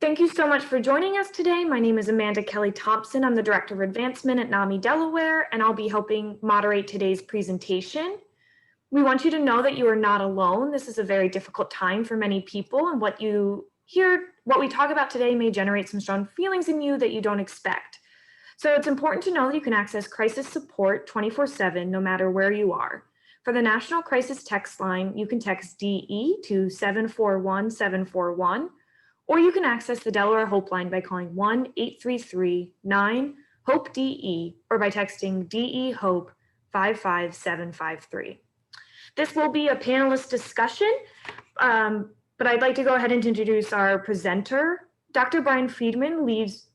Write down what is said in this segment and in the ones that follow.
Thank you so much for joining us today. My name is Amanda Kelly Thompson. I'm the Director of Advancement at NAMI Delaware, and I'll be helping moderate today's presentation. We want you to know that you are not alone. This is a very difficult time for many people, and what we talk about today may generate some strong feelings in you that you don't expect. So it's important to know that you can access crisis support 24/7, no matter where you are. For the National Crisis Text Line, you can text DE to 741-741, or you can access the Delaware Hope Line by calling 1-833-9-HOPE-DE or by texting DE HOPE 55753. This will be a panelist discussion, but I'd like to go ahead and introduce our presenter. Dr. Brian Freedman leads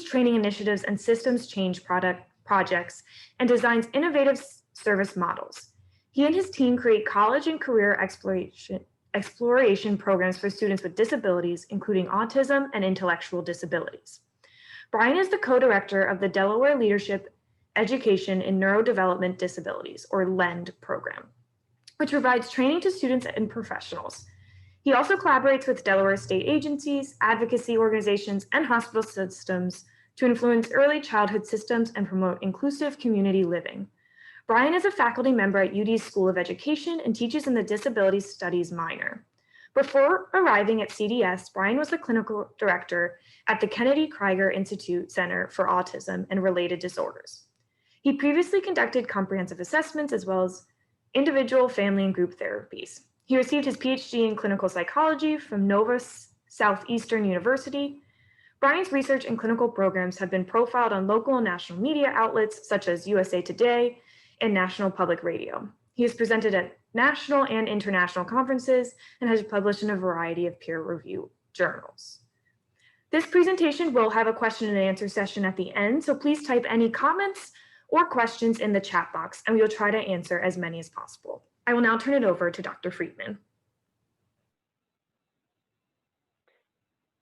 training initiatives and systems change projects and designs innovative service models. He and his team create college and career exploration programs for students with disabilities, including autism and intellectual disabilities. Brian is the co-director of the Delaware Leadership Education in Neurodevelopment Disabilities, or LEND program, which provides training to students and professionals. He also collaborates with Delaware state agencies, advocacy organizations, and hospital systems to influence early childhood systems and promote inclusive community living. Brian is a faculty member at UD's School of Education and teaches in the Disability Studies minor. Before arriving at CDS, Brian was the clinical director at the Kennedy Krieger Institute Center for Autism and Related Disorders. He previously conducted comprehensive assessments as well as individual, family, and group therapies. He received his PhD in clinical psychology from Nova Southeastern University. Brian's research and clinical programs have been profiled on local and national media outlets such as USA Today and National Public Radio. He has presented at national and international conferences and has published in a variety of peer-reviewed journals. This presentation will have a question and answer session at the end, so please type any comments or questions in the chat box, and we will try to answer as many as possible. I will now turn it over to Dr. Freedman.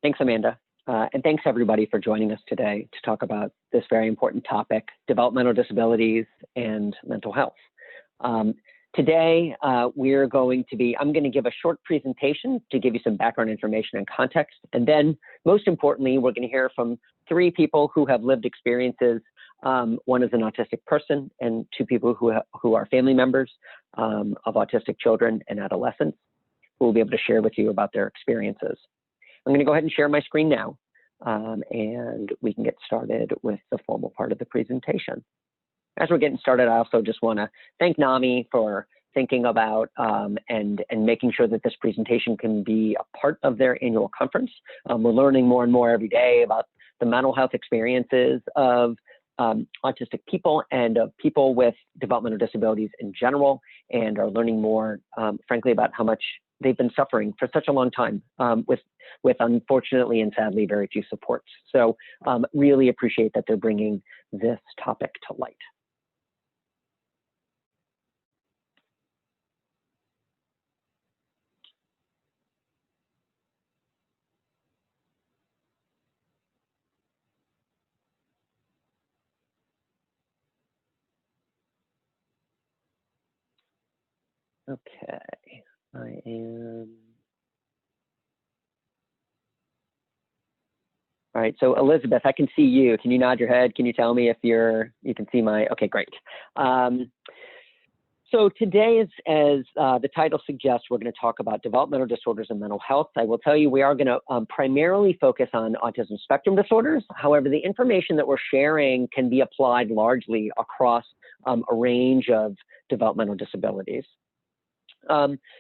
Thanks, Amanda. And thanks everybody for joining us today to talk about this very important topic, developmental disabilities and mental health. Today, I'm going to give a short presentation to give you some background information and context. And then most importantly, we're going to hear from three people who have lived experiences. One is an autistic person and two people who are family members of autistic children and adolescents who will be able to share with you about their experiences. I'm going to go ahead and share my screen now, and we can get started with the formal part of the presentation. As we're getting started, I also just want to thank NAMI for thinking about and making sure that this presentation can be a part of their annual conference. We're learning more and more every day about the mental health experiences of autistic people and of people with developmental disabilities in general, and are learning more, frankly, about how much they've been suffering for such a long time with unfortunately and sadly very few supports. So really appreciate that they're bringing this topic to light. Okay, I am. All right, so Elizabeth, I can see you. Can you nod your head? Can you tell me if you can see my, okay, great. So today, as the title suggests, we're going to talk about developmental disorders and mental health. I will tell you we are going to primarily focus on autism spectrum disorders. However, the information that we're sharing can be applied largely across a range of developmental disabilities.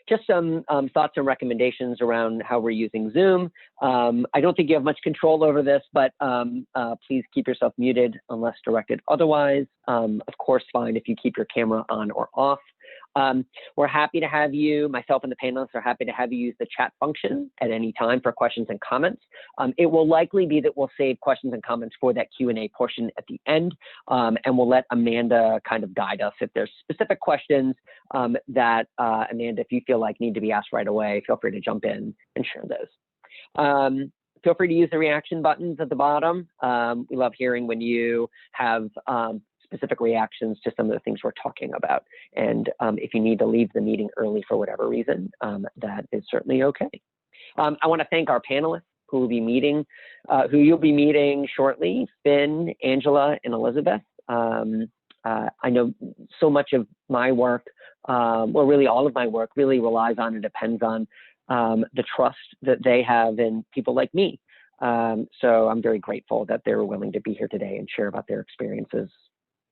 Just some thoughts and recommendations around how we're using Zoom. I don't think you have much control over this, but please keep yourself muted unless directed otherwise. Of course, fine if you keep your camera on or off. We're happy to have you, myself and the panelists are happy to have you use the chat function at any time for questions and comments. It will likely be that we'll save questions and comments for that Q&A portion at the end, and we'll let Amanda kind of guide us. If there's specific questions that, Amanda, if you feel like need to be asked right away, feel free to jump in and share those. Feel free to use the reaction buttons at the bottom. We love hearing when you have specific reactions to some of the things we're talking about. And if you need to leave the meeting early for whatever reason, that is certainly okay. I want to thank our panelists who you'll be meeting shortly, Finn, Angela, and Elizabeth. I know so much of my work, well, really all of my work really relies on and depends on the trust that they have in people like me. So I'm very grateful that they were willing to be here today and share about their experiences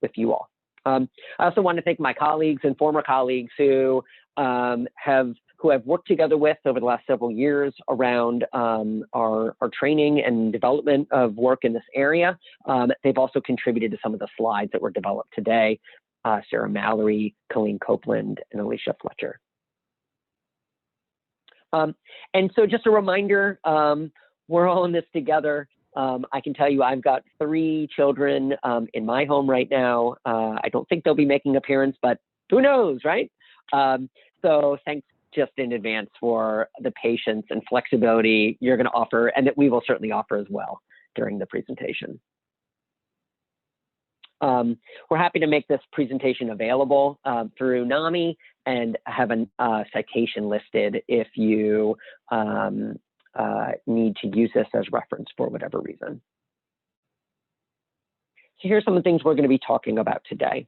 with you all. I also want to thank my colleagues and former colleagues who I've worked together with over the last several years around our training and development of work in this area. They've also contributed to some of the slides that were developed today. Sarah Mallory, Colleen Copeland, and Alicia Fletcher. And so just a reminder, we're all in this together. I can tell you I've got 3 children in my home right now. I don't think they'll be making an appearance, but who knows, right? So thanks just in advance for the patience and flexibility you're going to offer, and that we will certainly offer as well during the presentation. We're happy to make this presentation available through NAMI and have a citation listed if you need to use this as reference for whatever reason. So here's some of the things we're going to be talking about today.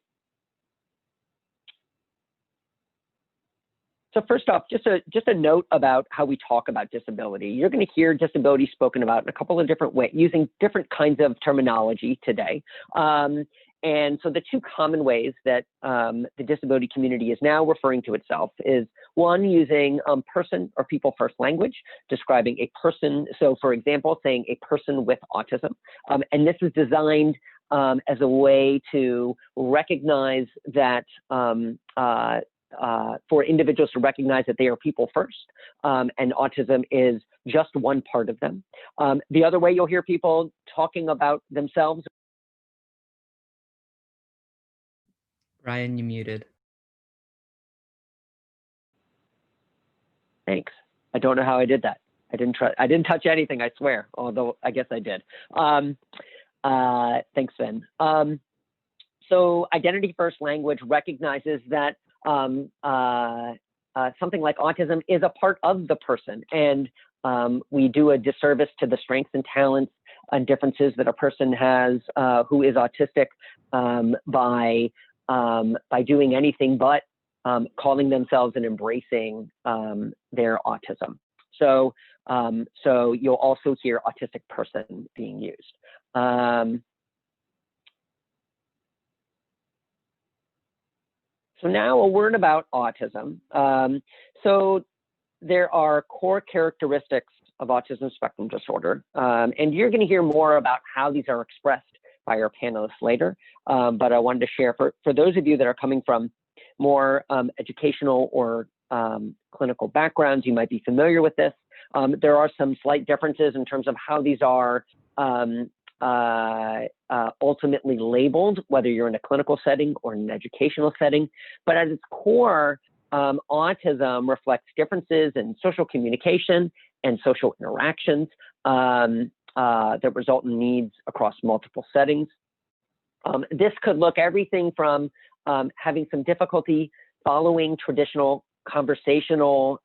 So first off, just a note about how we talk about disability. You're going to hear disability spoken about in a couple of different ways, using different kinds of terminology today. And so the 2 common ways that the disability community is now referring to itself is, one, using person or people first language, describing a person. So for example, saying a person with autism. And this is designed as a way to recognize that for individuals to recognize that they are people first, and autism is just one part of them. The other way you'll hear people talking about themselves. Brian, you muted. Thanks. I don't know how I did that. I didn't touch anything, I swear, although I guess I did. Thanks, Finn. So identity first language recognizes that something like autism is a part of the person, and we do a disservice to the strengths and talents and differences that a person has who is autistic by doing anything but calling themselves and embracing their autism. So so you'll also hear autistic person being used. So now a word about autism. So there are core characteristics of autism spectrum disorder, and you're going to hear more about how these are expressed by our panelists later. But I wanted to share for those of you that are coming from more educational or clinical backgrounds, you might be familiar with this. There are some slight differences in terms of how these are ultimately labeled, whether you're in a clinical setting or in an educational setting. But at its core, autism reflects differences in social communication and social interactions that result in needs across multiple settings. This could look everything from having some difficulty following traditional conversational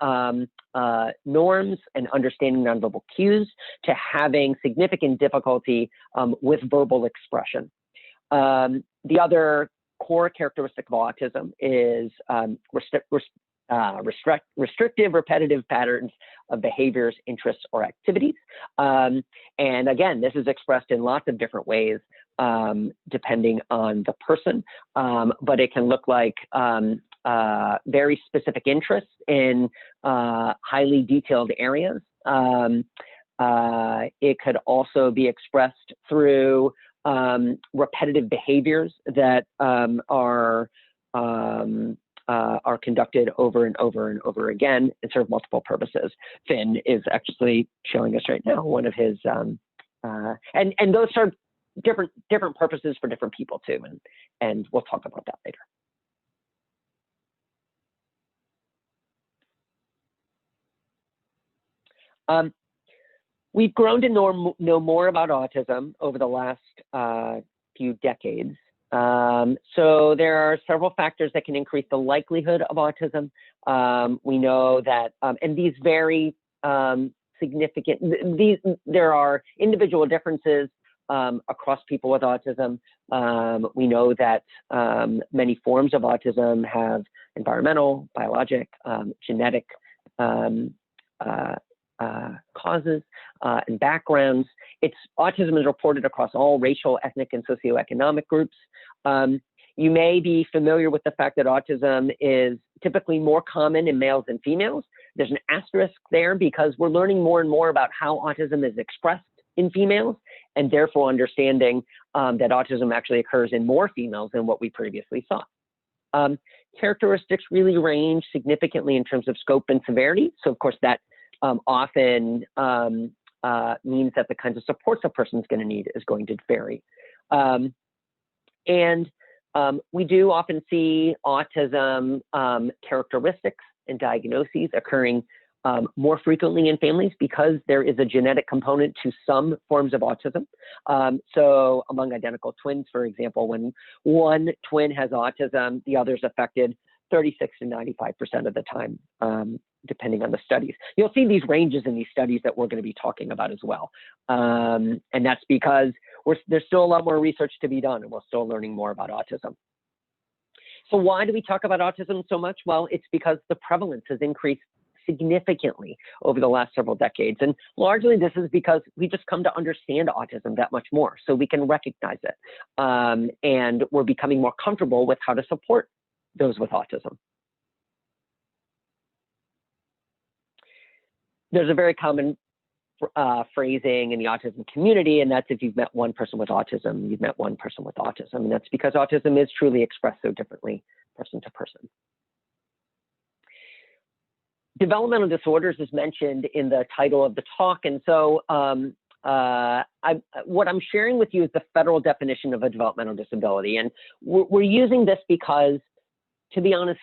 norms and understanding nonverbal cues to having significant difficulty with verbal expression. The other core characteristic of autism is restrictive, repetitive patterns of behaviors, interests, or activities. And again, this is expressed in lots of different ways depending on the person, but it can look like very specific interests in highly detailed areas. It could also be expressed through repetitive behaviors that are conducted over and over and over again and serve multiple purposes. Finn is actually showing us right now one of his, and those serve different purposes for different people too, and we'll talk about that later. We've grown to know more about autism over the last few decades. So there are several factors that can increase the likelihood of autism. We know that, and these vary significant, there are individual differences across people with autism. We know that many forms of autism have environmental, biologic, genetic causes and backgrounds. Autism is reported across all racial, ethnic, and socioeconomic groups. You may be familiar with the fact that autism is typically more common in males than females. There's an asterisk there because we're learning more and more about how autism is expressed in females, and therefore understanding that autism actually occurs in more females than what we previously saw. Characteristics really range significantly in terms of scope and severity. So of course that often means that the kinds of supports a person's going to need is going to vary. We do often see autism characteristics and diagnoses occurring more frequently in families because there is a genetic component to some forms of autism. So among identical twins, for example, when one twin has autism, the other's affected 36 to 95% of the time, depending on the studies. You'll see these ranges in these studies that we're going to be talking about as well. And that's because there's still a lot more research to be done, and we're still learning more about autism. So why do we talk about autism so much? Well, it's because the prevalence has increased significantly over the last several decades. And largely this is because we just come to understand autism that much more, so we can recognize it. And we're becoming more comfortable with how to support those with autism. There's a very common phrasing in the autism community, and that's if you've met one person with autism, you've met one person with autism. And that's because autism is truly expressed so differently person to person. Developmental disorders is mentioned in the title of the talk. And so what I'm sharing with you is the federal definition of a developmental disability. And we're using this because, to be honest,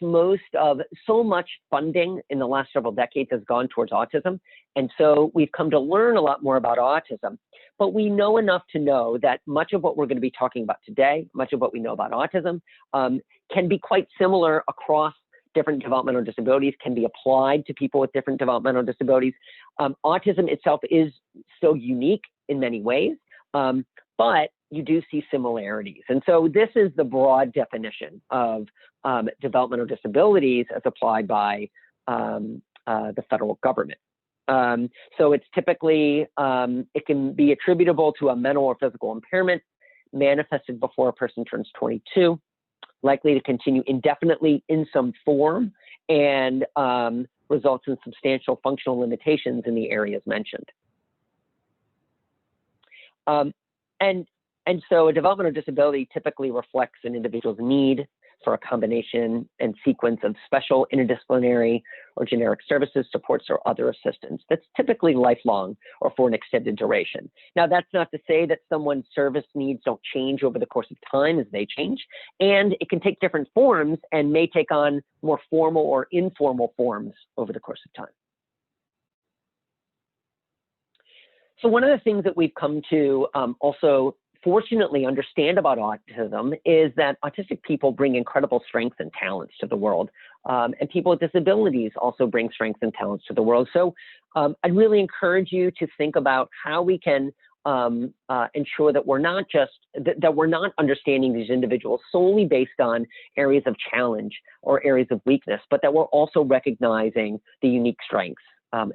so much funding in the last several decades has gone towards autism. And so we've come to learn a lot more about autism. But we know enough to know that much of what we're going to be talking about today, much of what we know about autism, can be quite similar across different developmental disabilities, can be applied to people with different developmental disabilities. Autism itself is so unique in many ways, but you do see similarities. And so this is the broad definition of developmental disabilities as applied by the federal government. So it's typically, it can be attributable to a mental or physical impairment manifested before a person turns 22, likely to continue indefinitely in some form, and results in substantial functional limitations in the areas mentioned. And so a developmental disability typically reflects an individual's need for a combination and sequence of special, interdisciplinary, or generic services, supports, or other assistance that's typically lifelong or for an extended duration. Now, that's not to say that someone's service needs don't change over the course of time as they change, and it can take different forms and may take on more formal or informal forms over the course of time. So one of the things that we've come to also fortunately understand about autism is that autistic people bring incredible strengths and talents to the world. And people with disabilities also bring strengths and talents to the world. So I'd really encourage you to think about how we can ensure that we're not understanding these individuals solely based on areas of challenge or areas of weakness, but that we're also recognizing the unique strengths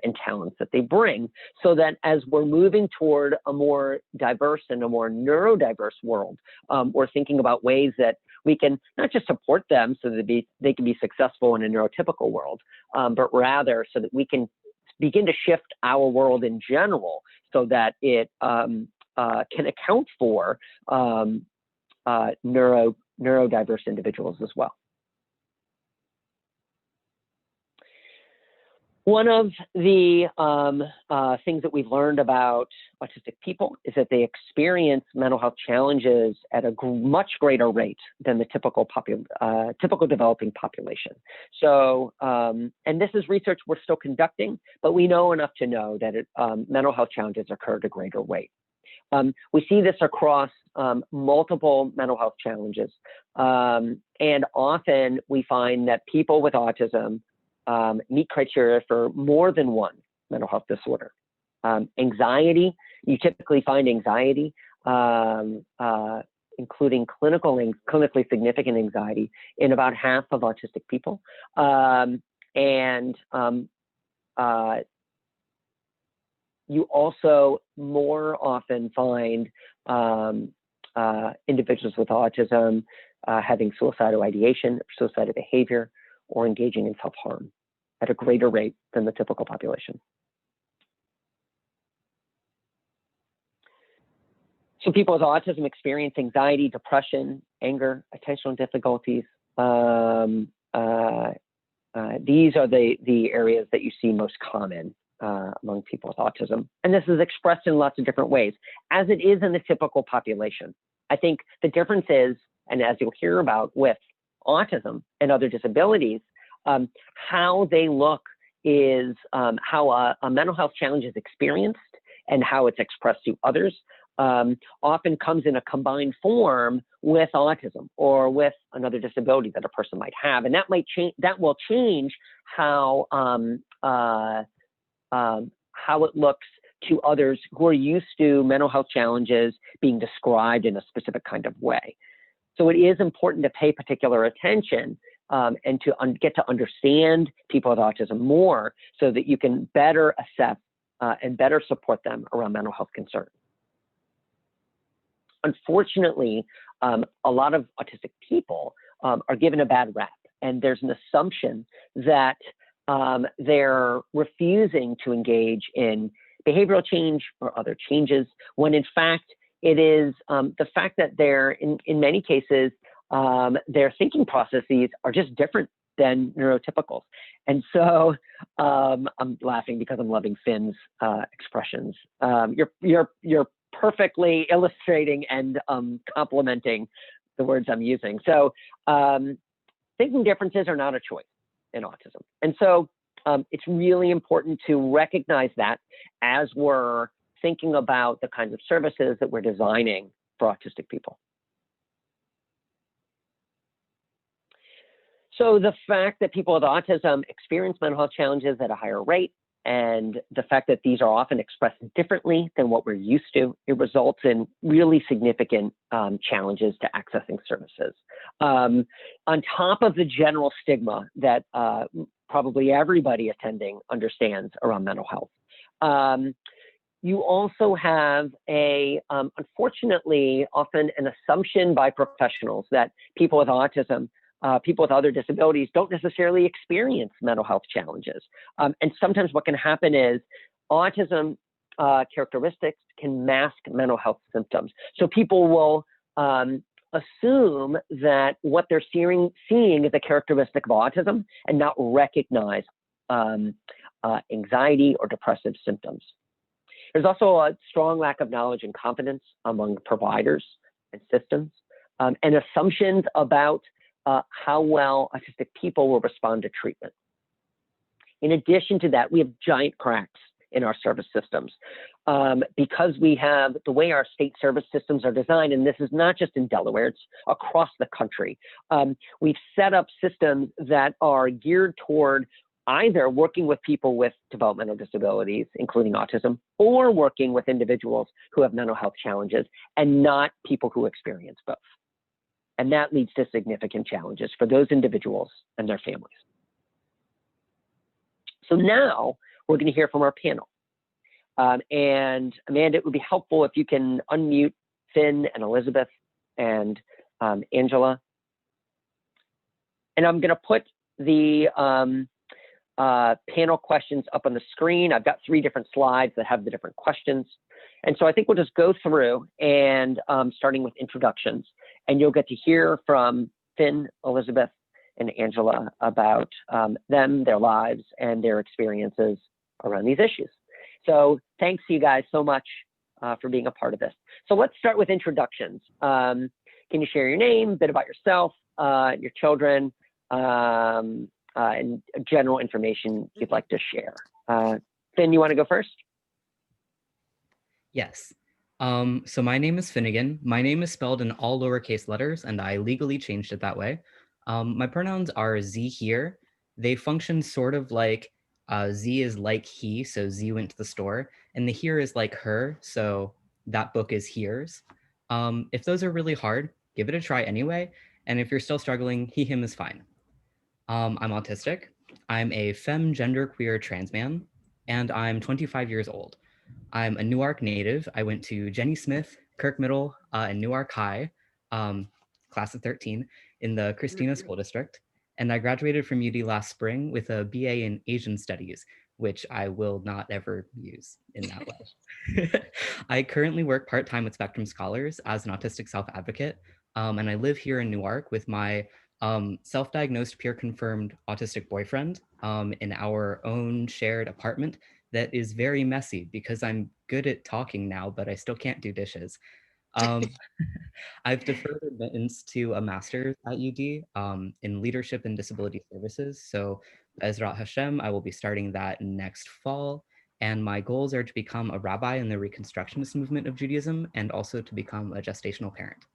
and talents that they bring, so that as we're moving toward a more diverse and a more neurodiverse world, we're thinking about ways that we can not just support them so that they can be successful in a neurotypical world, but rather so that we can begin to shift our world in general so that it can account for neurodiverse individuals as well. One of the things that we've learned about autistic people is that they experience mental health challenges at a much greater rate than the typical developing population. So, and this is research we're still conducting, but we know enough to know that mental health challenges occur at a greater rate. We see this across multiple mental health challenges, and often we find that people with autism meet criteria for more than one mental health disorder. Anxiety, you typically find anxiety, including clinically significant anxiety, in about half of autistic people. You also more often find individuals with autism having suicidal ideation, or suicidal behavior, or engaging in self-harm at a greater rate than the typical population. So people with autism experience anxiety, depression, anger, attentional difficulties. These are the areas that you see most common among people with autism. And this is expressed in lots of different ways, as it is in the typical population. I think the difference is, and as you'll hear about with autism and other disabilities, how they look is how a mental health challenge is experienced and how it's expressed to others. Often comes in a combined form with autism or with another disability that a person might have, and that might change. That will change how it looks to others who are used to mental health challenges being described in a specific kind of way. So it is important to pay particular attention and to get to understand people with autism more, so that you can better assess and better support them around mental health concerns. Unfortunately, a lot of autistic people are given a bad rap, and there's an assumption that they're refusing to engage in behavioral change or other changes, when in fact it is the fact that they're, in many cases, their thinking processes are just different than neurotypicals. And so I'm laughing because I'm loving Finn's expressions. You're perfectly illustrating and complementing the words I'm using. So thinking differences are not a choice in autism. And so it's really important to recognize that as we're thinking about the kinds of services that we're designing for autistic people. So the fact that people with autism experience mental health challenges at a higher rate, and the fact that these are often expressed differently than what we're used to, it results in really significant challenges to accessing services. On top of the general stigma that probably everybody attending understands around mental health, you also have unfortunately, often an assumption by professionals that people with autism, people with other disabilities, don't necessarily experience mental health challenges. And sometimes what can happen is autism characteristics can mask mental health symptoms. So people will assume that what they're seeing is a characteristic of autism and not recognize anxiety or depressive symptoms. There's also a strong lack of knowledge and confidence among providers and systems, and assumptions about how well autistic people will respond to treatment. In addition to that, we have giant cracks in our service systems because we have the way our state service systems are designed, and this is not just in Delaware, it's across the country. We've set up systems that are geared toward either working with people with developmental disabilities, including autism, or working with individuals who have mental health challenges, and not people who experience both. And that leads to significant challenges for those individuals and their families. So now we're going to hear from our panel. And Amanda, it would be helpful if you can unmute Finn and Elizabeth and Angela. And I'm going to put the panel questions up on the screen. I've got 3 different slides that have the different questions. And so I think we'll just go through and starting with introductions. And you'll get to hear from Finn, Elizabeth, and Angela about them, their lives, and their experiences around these issues. So thanks to you guys so much for being a part of this. So let's start with introductions. Can you share your name, a bit about yourself, your children, and general information you'd like to share? Finn, you want to go first? Yes. So my name is Finnegan. My name is spelled in all lowercase letters, and I legally changed it that way. My pronouns are Z here. They function sort of like Z is like he, so Z went to the store. And the here is like her, so that book is here's. If those are really hard, give it a try anyway. And if you're still struggling, he, him is fine. I'm autistic. I'm a femme, genderqueer trans man, and I'm 25 years old. I'm a Newark native. I went to Jenny Smith, Kirk Middle, and Newark High, class of 13, in the Christina School District. And I graduated from UD last spring with a BA in Asian Studies, which I will not ever use in that way. I currently work part-time with Spectrum Scholars as an autistic self-advocate, and I live here in Newark with my self-diagnosed peer-confirmed autistic boyfriend in our own shared apartment that is very messy because I'm good at talking now, but I still can't do dishes. I've deferred admittance to a master's at UD in leadership and disability services. So Ezrat Hashem, I will be starting that next fall. And my goals are to become a rabbi in the Reconstructionist movement of Judaism and also to become a gestational parent.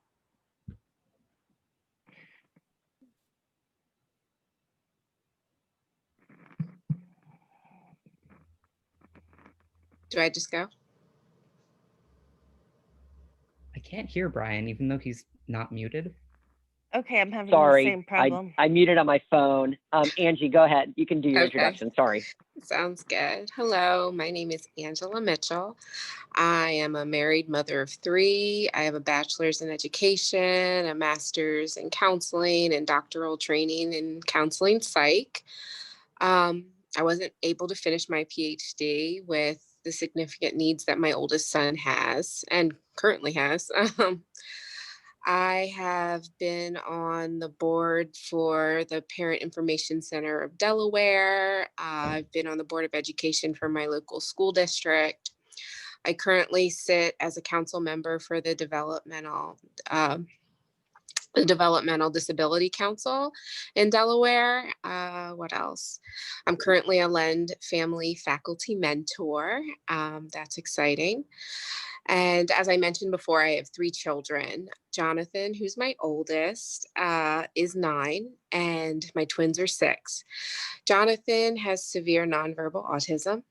Do I just go? I can't hear Brian, even though he's not muted. Okay, I'm having the Sorry, same problem. I muted on my phone. Angie, go ahead. You can do your introduction. Sorry. Sounds good. Hello, my name is Angela Mitchell. I am a married mother of 3. I have a bachelor's in education, a master's in counseling, and doctoral training in counseling psych. I wasn't able to finish my PhD with the significant needs that my oldest son has and currently has. I have been on the board for the Parent Information Center of Delaware. I've been on the Board of Education for my local school district. I currently sit as a council member for the Developmental Disability Council in Delaware. What else? I'm currently a LEND family faculty mentor. That's exciting. And as I mentioned before, I have 3 children. Jonathan, who's my oldest, is 9, and my twins are 6. Jonathan has severe nonverbal autism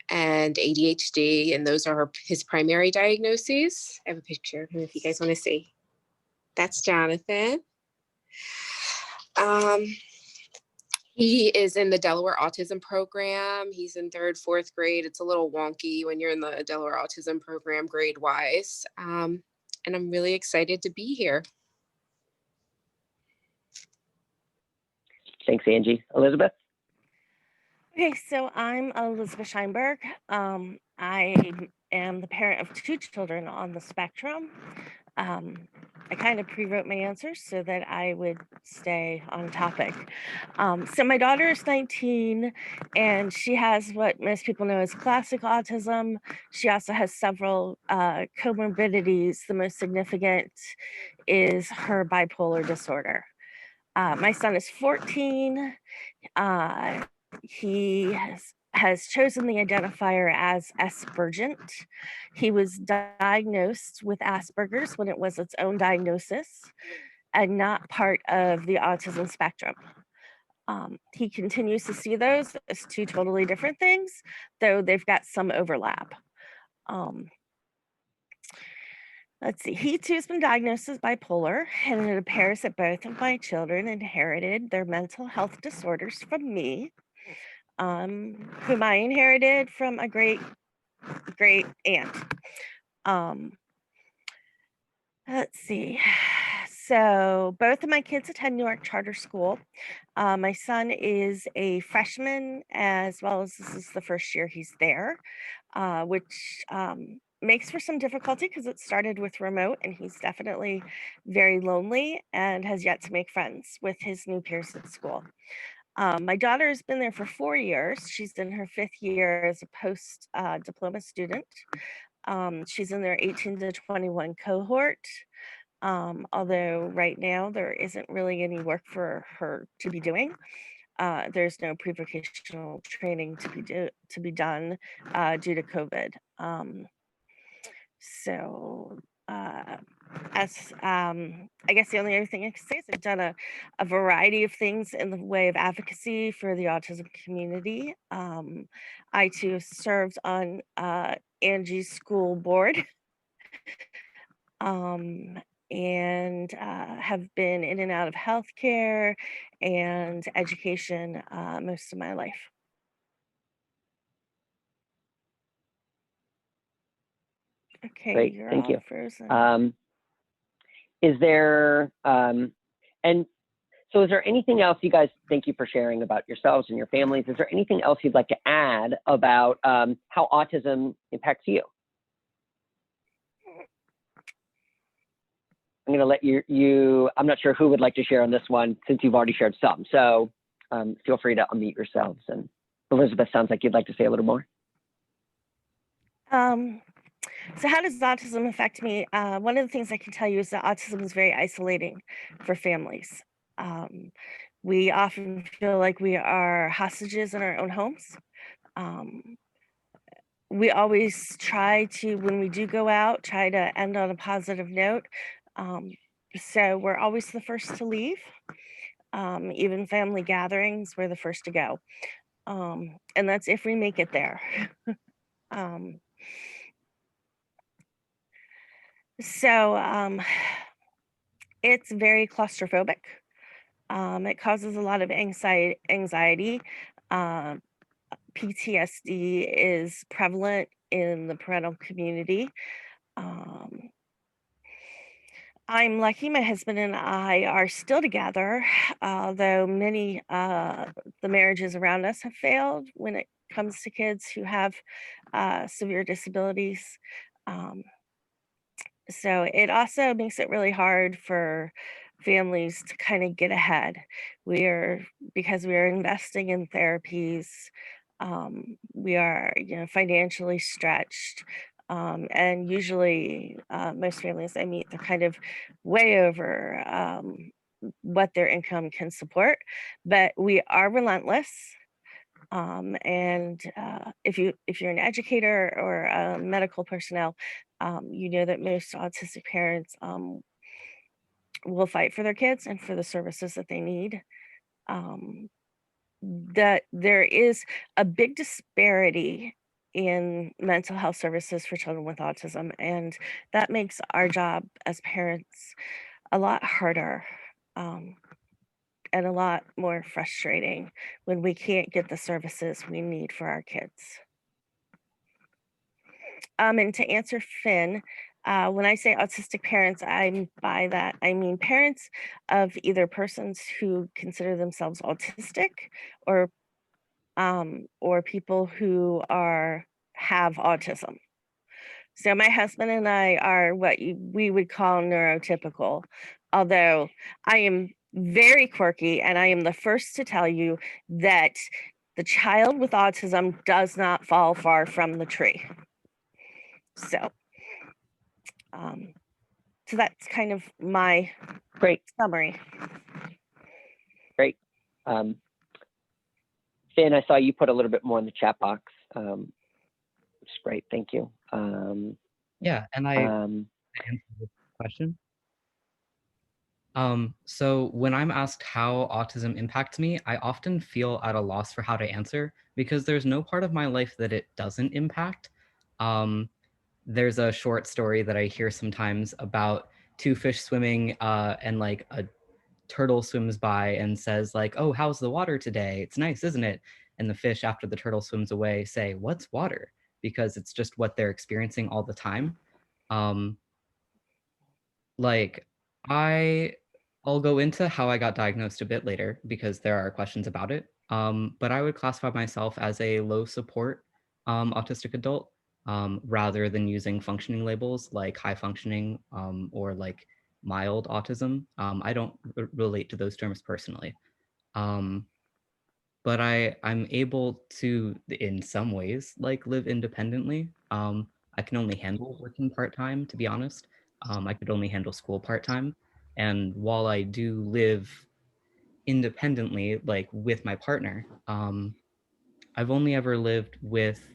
and ADHD, and those are his primary diagnoses. I have a picture of him if you guys want to see. That's Jonathan. He is in the Delaware Autism Program. He's in 3rd, 4th grade. It's a little wonky when you're in the Delaware Autism Program grade-wise. And I'm really excited to be here. Thanks, Angie. Elizabeth? Okay, so I'm Elizabeth Scheinberg. I am the parent of 2 children on the spectrum. I kind of pre-wrote my answers so that I would stay on topic. So my daughter is 19 and she has what most people know as classic autism. She also has several comorbidities. The most significant is her bipolar disorder. My son is 14. He has chosen the identifier as Aspergent. He was diagnosed with Asperger's when it was its own diagnosis and not part of the autism spectrum. He continues to see those as 2 totally different things, though they've got some overlap. Let's see, he too has been diagnosed as bipolar, and it appears that both of my children inherited their mental health disorders from me, whom I inherited from a great aunt. Let's see. So both of my kids attend Newark Charter School. My son is a freshman, as well as this is the first year he's there, which makes for some difficulty because it started with remote, and he's definitely very lonely and has yet to make friends with his new peers at school. My daughter has been there for 4 years. She's in her 5th year as a post diploma student. She's in their 18 to 21 cohort. Although right now there isn't really any work for her to be doing. There's no pre-vocational training to be done due to COVID. So has, I guess the only other thing I can say is I've done a variety of things in the way of advocacy for the autism community. I too served on Angie's school board, and have been in and out of healthcare and education most of my life. Okay, Great, you're thank all you. frozen. Is there, and so is there anything else you guys, thank you for sharing about yourselves and your families. Is there anything else you'd like to add about how autism impacts you? I'm gonna let I'm not sure who would like to share on this one since you've already shared some. So feel free to unmute yourselves. And Elizabeth, sounds like you'd like to say a little more. So how does autism affect me? One of the things I can tell you is that autism is very isolating for families. We often feel like we are hostages in our own homes. We always try to, when we do go out, try to end on a positive note. So we're always the first to leave. Even family gatherings, we're the first to go. And that's if we make it there. So it's very claustrophobic. It causes a lot of anxiety. PTSD is prevalent in the parental community. I'm lucky my husband and I are still together, though many the marriages around us have failed when it comes to kids who have severe disabilities. Um, so it also makes it really hard for families to kind of get ahead. Because we are investing in therapies, we are, financially stretched. And usually, most families I meet, they're kind of way over what their income can support. But we are relentless. And if you're an educator or a medical personnel, you know that most autistic parents will fight for their kids and for the services that they need. That there is a big disparity in mental health services for children with autism, and that makes our job as parents a lot harder. And a lot more frustrating when we can't get the services we need for our kids. And to answer Finn, when I say autistic parents, by that I mean parents of either persons who consider themselves autistic or people who have autism. So my husband and I are what we would call neurotypical, although I am very quirky, and I am the first to tell you that the child with autism does not fall far from the tree. So, so that's kind of my Great. summary. Great. Finn, I saw you put a little bit more in the chat box, which is great. Thank you. Yeah, and I answered the question. So when I'm asked how autism impacts me, I often feel at a loss for how to answer because there's no part of my life that it doesn't impact. There's a short story that I hear sometimes about two fish swimming and like a turtle swims by and says like, "Oh, how's the water today? It's nice, isn't it?" And the fish, after the turtle swims away, say, "What's water?" Because it's just what they're experiencing all the time. Like I'll go into how I got diagnosed a bit later because there are questions about it. But I would classify myself as a low support autistic adult rather than using functioning labels like high functioning or like mild autism. I don't relate to those terms personally. But I'm able to, in some ways, like live independently. I can only handle working part-time, to be honest. I could only handle school part-time. And while I do live independently, like with my partner, I've only ever lived with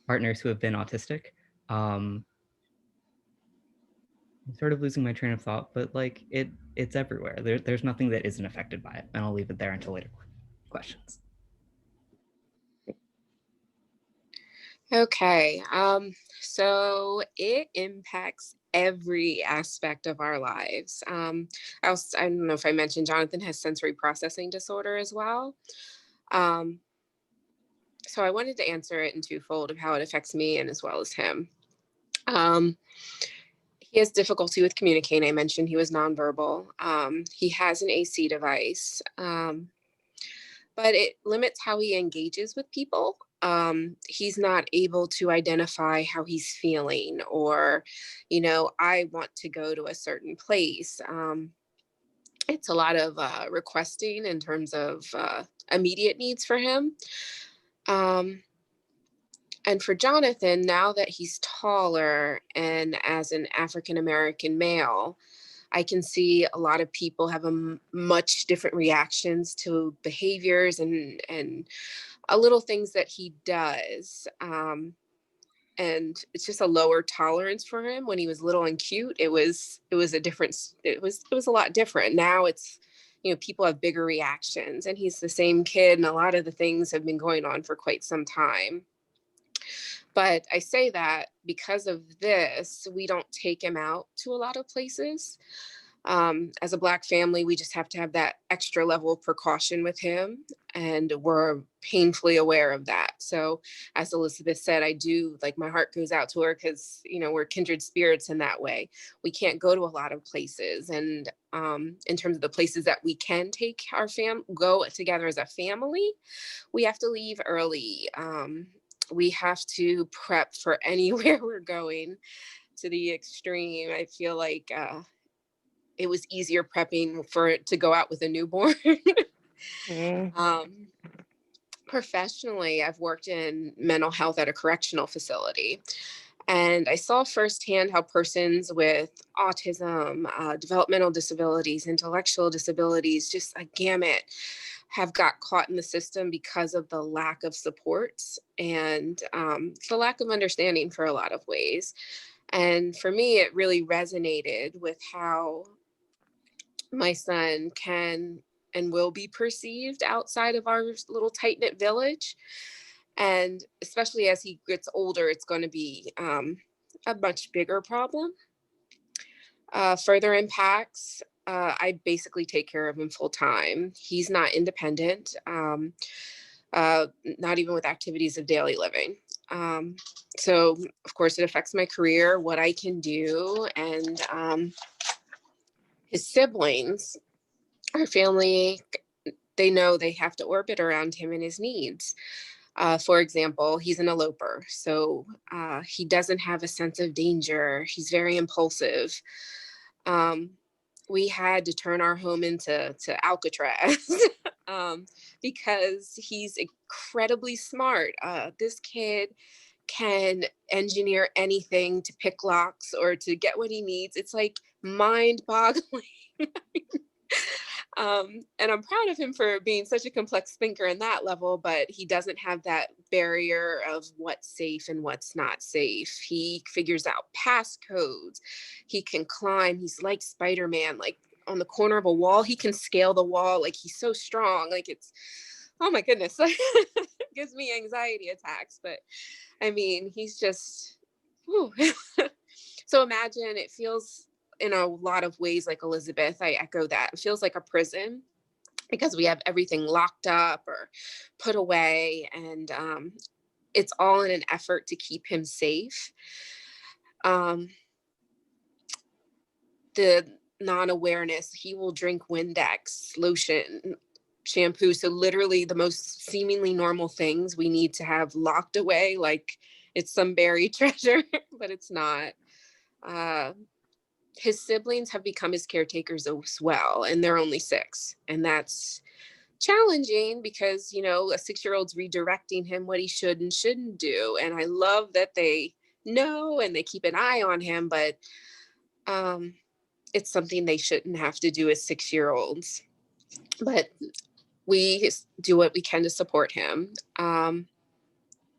partners who have been autistic. I'm sort of losing my train of thought, but like it's everywhere. There's nothing that isn't affected by it. And I'll leave it there until later questions. Okay, so it impacts every aspect of our lives. I don't know if I mentioned Jonathan has sensory processing disorder as well. Um, so I wanted to answer it in twofold of how it affects me and as well as him. Um, he has difficulty with communicating. I mentioned he was nonverbal. He has an AC device, but it limits how he engages with people. He's not able to identify how he's feeling or, I want to go to a certain place. It's a lot of requesting in terms of immediate needs for him. And for Jonathan, now that he's taller and as an African American male, I can see a lot of people have much different reactions to behaviors and little things that he does. And it's just a lower tolerance for him. When he was little and cute, it was a difference. It was a lot different. Now it's, people have bigger reactions, and he's the same kid, and a lot of the things have been going on for quite some time. But I say that because of this, we don't take him out to a lot of places. As a Black family, we just have to have that extra level of precaution with him, and we're painfully aware of that. So as Elizabeth said, I do, like, my heart goes out to her because, we're kindred spirits in that way. We can't go to a lot of places. And in terms of the places that we can take our go together as a family, we have to leave early. We have to prep for anywhere we're going to the extreme. I feel like it was easier prepping for it to go out with a newborn. Professionally, I've worked in mental health at a correctional facility, and I saw firsthand how persons with autism, developmental disabilities, intellectual disabilities, just a gamut, have got caught in the system because of the lack of supports and the lack of understanding for a lot of ways. And for me, it really resonated with how my son can and will be perceived outside of our little tight-knit village. And especially as he gets older, it's going to be a much bigger problem. Further impacts, I basically take care of him full time. He's not independent, not even with activities of daily living. So of course it affects my career, what I can do, and his siblings, our family, they know they have to orbit around him and his needs. For example, he's an eloper, so he doesn't have a sense of danger. He's very impulsive. We had to turn our home into Alcatraz because he's incredibly smart. This kid can engineer anything to pick locks or to get what he needs. It's like mind-boggling. And I'm proud of him for being such a complex thinker in that level, but he doesn't have that barrier of what's safe and what's not safe. He figures out passcodes. He can climb. He's like Spider-Man, like on the corner of a wall. He can scale the wall. Like, he's so strong. Like, it's, oh my goodness, it gives me anxiety attacks. But I mean, he's just, whew. So imagine, it feels in a lot of ways like Elizabeth, I echo that. It feels like a prison because we have everything locked up or put away, and it's all in an effort to keep him safe. The non-awareness, he will drink Windex, lotion, shampoo. So literally the most seemingly normal things we need to have locked away like it's some buried treasure, but it's not. His siblings have become his caretakers as well, and they're only 6. And that's challenging because, a 6-year-old's redirecting him what he should and shouldn't do. And I love that they know and they keep an eye on him, but it's something they shouldn't have to do as 6-year-olds. But we do what we can to support him.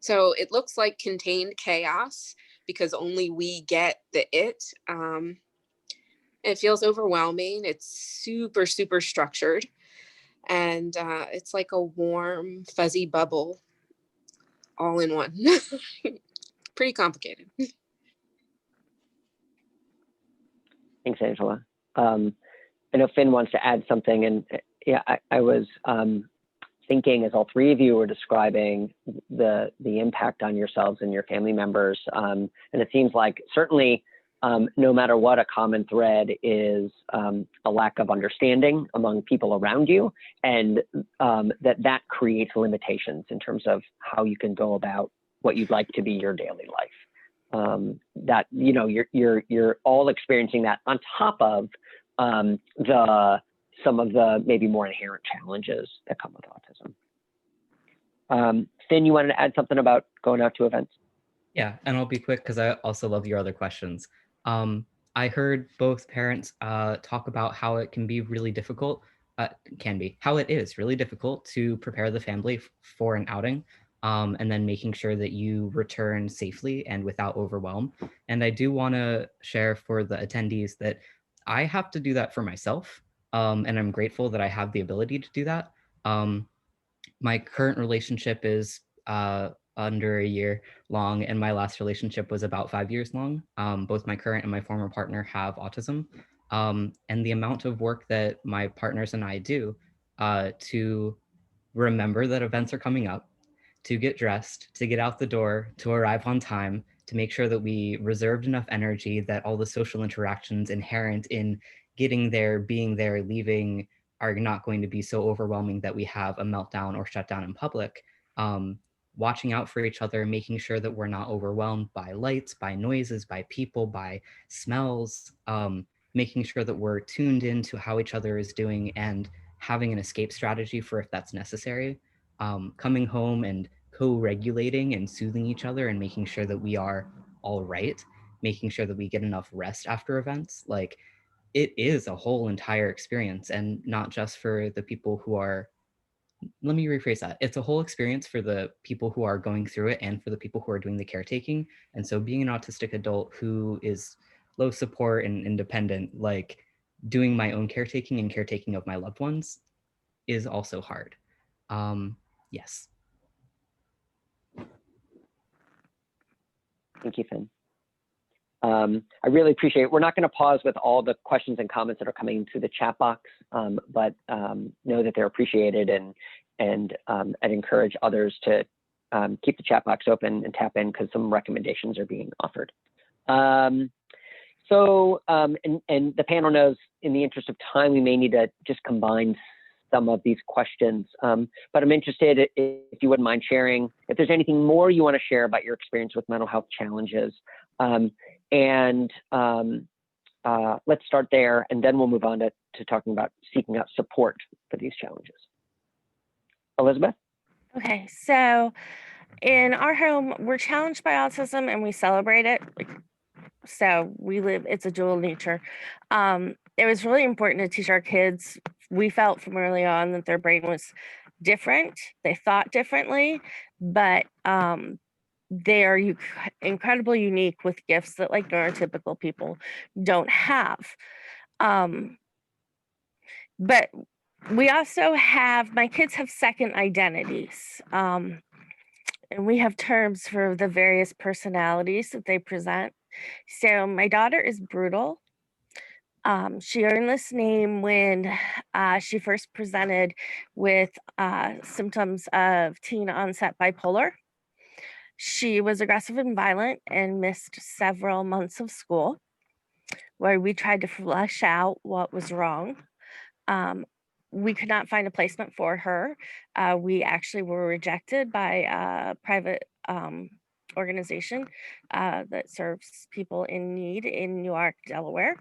So it looks like contained chaos because only we get the it. It feels overwhelming. It's super, super structured. And it's like a warm, fuzzy bubble all in one. Pretty complicated. Thanks, Angela. I know Finn wants to add something, and yeah, I was thinking as all three of you were describing the impact on yourselves and your family members, and it seems like certainly no matter what, a common thread is a lack of understanding among people around you, and that creates limitations in terms of how you can go about what you'd like to be your daily life. That, you know, you're all experiencing that on top of some of the maybe more inherent challenges that come with autism. Finn, you wanted to add something about going out to events? Yeah, and I'll be quick because I also love your other questions. I heard both parents talk about how it can be really difficult, how it is really difficult to prepare the family for an outing, and then making sure that you return safely and without overwhelm. And I do want to share for the attendees that I have to do that for myself, and I'm grateful that I have the ability to do that. My current relationship is under a year long, and my last relationship was about 5 years long. Both my current and my former partner have autism, and the amount of work that my partners and I do to remember that events are coming up, to get dressed, to get out the door, to arrive on time, to make sure that we reserved enough energy, that all the social interactions inherent in getting there, being there, leaving are not going to be so overwhelming that we have a meltdown or shut down in public. Watching out for each other, making sure that we're not overwhelmed by lights, by noises, by people, by smells, making sure that we're tuned into how each other is doing and having an escape strategy for if that's necessary. Coming home and co-regulating and soothing each other and making sure that we are all right, making sure that we get enough rest after events. Like, it is a whole entire experience, and not just for the people who are, let me rephrase that. It's a whole experience for the people who are going through it and for the people who are doing the caretaking. And so being an autistic adult who is low support and independent, like doing my own caretaking and caretaking of my loved ones is also hard. Yes. Thank you, Finn. I really appreciate it. We're not going to pause with all the questions and comments that are coming through the chat box, but know that they're appreciated, and I'd encourage others to keep the chat box open and tap in because some recommendations are being offered. And the panel knows, in the interest of time, we may need to just combine some of these questions, but I'm interested if you wouldn't mind sharing if there's anything more you want to share about your experience with mental health challenges. Let's start there, and then we'll move on to talking about seeking out support for these challenges. Elizabeth? Okay, so in our home, we're challenged by autism and we celebrate it. So it's a dual nature. It was really important to teach our kids. We felt from early on that their brain was different. They thought differently, but they are incredibly unique with gifts that like neurotypical people don't have. But we also have, my kids have second identities. And we have terms for the various personalities that they present. So my daughter is brutal. She earned this name when she first presented with symptoms of teen onset bipolar. She was aggressive and violent and missed several months of school where we tried to flesh out what was wrong. We could not find a placement for her. We actually were rejected by a private organization that serves people in need in Newark, Delaware.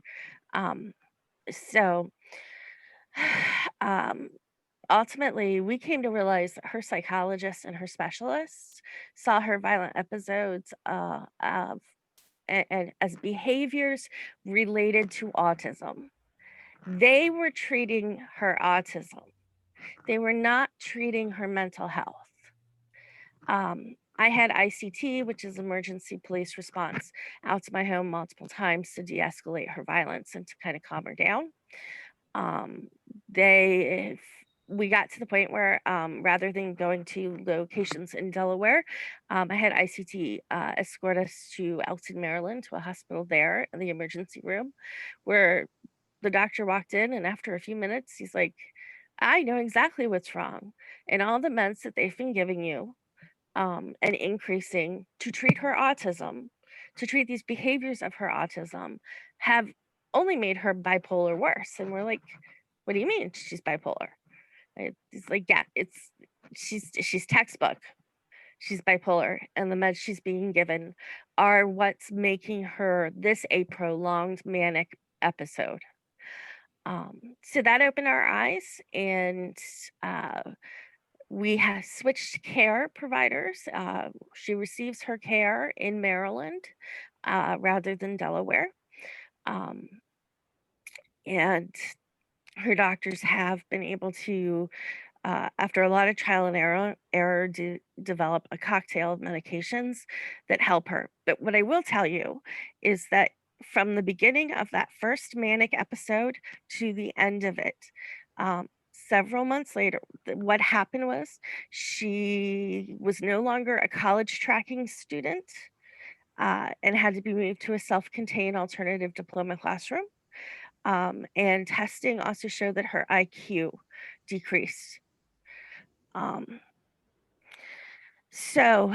Ultimately, we came to realize that her psychologists and her specialists saw her violent episodes and as behaviors related to autism. They were treating her autism. They were not treating her mental health. I had ICT, which is emergency police response, out to my home multiple times to de-escalate her violence and to kind of calm her down. We got to the point where rather than going to locations in Delaware, I had ICT escort us to Elton, Maryland, to a hospital there in the emergency room, where the doctor walked in, and after a few minutes, he's like, I know exactly what's wrong. And all the meds that they've been giving you and increasing to treat her autism, to treat these behaviors of her autism, have only made her bipolar worse. And we're like, what do you mean she's bipolar? It's like, yeah, she's textbook. She's bipolar, and the meds she's being given are what's making her this a prolonged manic episode. So that opened our eyes, and we have switched care providers. She receives her care in Maryland rather than Delaware. Um, and her doctors have been able to, after a lot of trial and error, develop a cocktail of medications that help her. But what I will tell you is that from the beginning of that first manic episode to the end of it, several months later, what happened was she was no longer a college tracking student and had to be moved to a self-contained alternative diploma classroom. And testing also showed that her IQ decreased. So